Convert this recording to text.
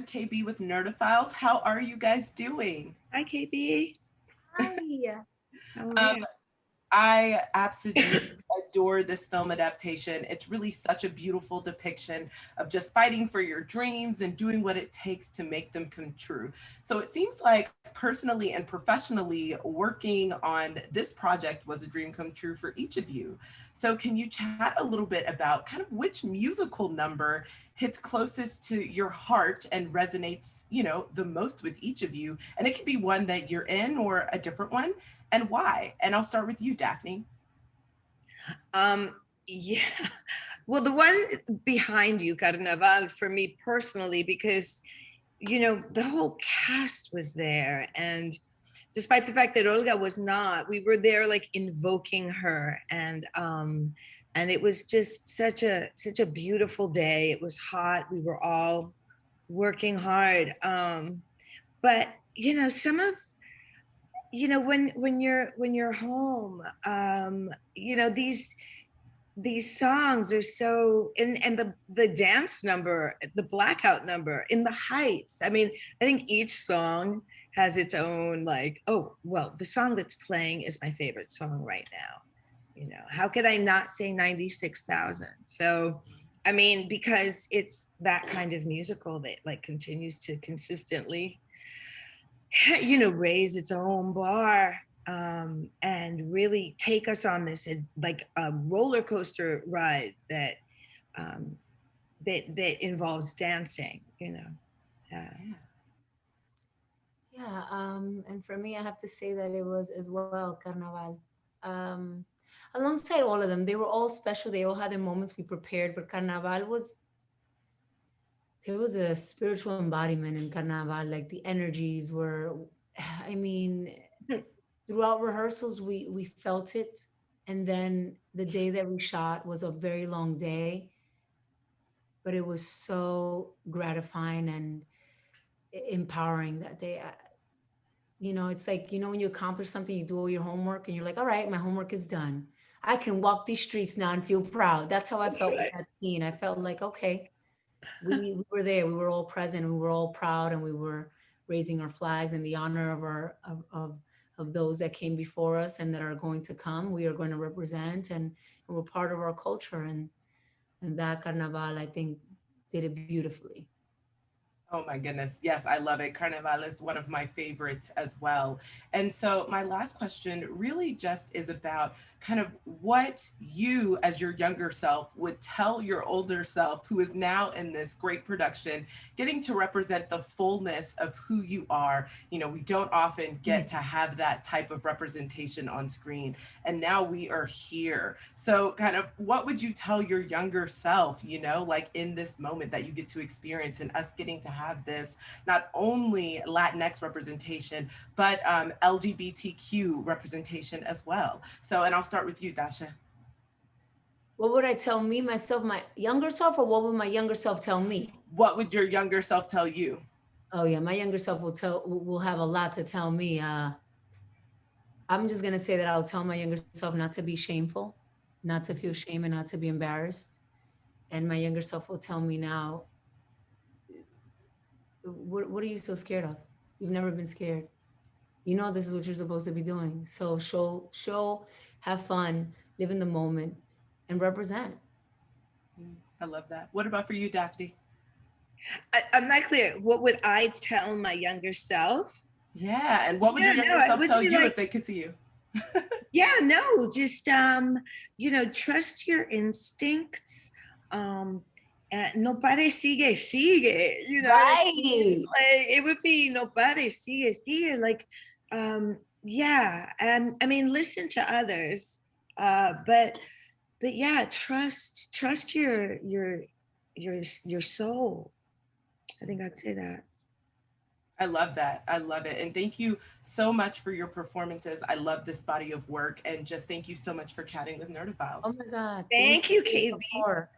I'm KB with Nerdophiles. How are you guys doing? Hi, KB. Hi. How are Um, you? I absolutely adore this film adaptation. It's really such a beautiful depiction of just fighting for your dreams and doing what it takes to make them come true. So it seems like personally and professionally working on this project was a dream come true for each of you. So can you chat a little bit about kind of which musical number hits closest to your heart and resonates, the most with each of you? And it could be one that you're in or a different one, and why? And I'll start with you, Daphne. Yeah. Well, the one behind you, Carnaval, for me personally, because the whole cast was there, and despite the fact that Olga was not, we were there like invoking her, and it was just such a beautiful day. It was hot. We were all working hard. But some of when you're home, these songs are so, and the dance number, the blackout number in the Heights. I mean, I think each song has its own, like, oh well, the song that's playing is my favorite song right now. How could I not say 96,000? So I mean, because it's that kind of musical that like continues to consistently raise its own bar, and really take us on this like a roller coaster ride um, that involves dancing. Yeah. Yeah, and for me, I have to say that it was as well Carnaval. Um, Alongside all of them, they were all special. They all had their moments we prepared, but Carnaval was, there was a spiritual embodiment in Carnaval. Like the energies were, I mean, throughout rehearsals, we felt it. And then the day that we shot was a very long day, but it was so gratifying and empowering that day. It's like, when you accomplish something, you do all your homework and you're like, all right, my homework is done. I can walk these streets now and feel proud. That's how I That's felt with right. that scene. I felt like, okay, we were there. We were all present. We were all proud, and we were raising our flags in the honor of of those that came before us and that are going to come. We are going to represent, and we're part of our culture. And that Carnaval, I think, did it beautifully. Oh my goodness. Yes, I love it. Carnival is one of my favorites as well. And so, my last question really just is about kind of what you, as your younger self, would tell your older self who is now in this great production, getting to represent the fullness of who you are. We don't often get to have that type of representation on screen. And now we are here. So, kind of, what would you tell your younger self, like in this moment that you get to experience and us getting to have this not only Latinx representation, but LGBTQ representation as well. So, and I'll start with you, Dasha. What would I tell me, myself, my younger self, or what would my younger self tell me? What would your younger self tell you? Oh yeah, my younger self will have a lot to tell me. I'm just gonna say that I'll tell my younger self not to be shameful, not to feel shame, and not to be embarrassed. And my younger self will tell me now, what are you so scared of? You've never been scared. You know this is what you're supposed to be doing. So have fun, live in the moment, and represent. I love that. What about for you, Daphne? I'm not clear. What would I tell my younger self? Yeah, and what would Yeah, your no, younger I self would tell be you like, if they could see you? yeah, no, just trust your instincts. No pare, sigue, sigue. Right. Like it would be no pare, sigue, sigue. Like, yeah, and I mean, listen to others, but yeah, trust your soul. I think I'd say that. I love that. I love it. And thank you so much for your performances. I love this body of work. And just thank you so much for chatting with Oh Nerdophiles. my God. Thank Thank you you, for your KB. support.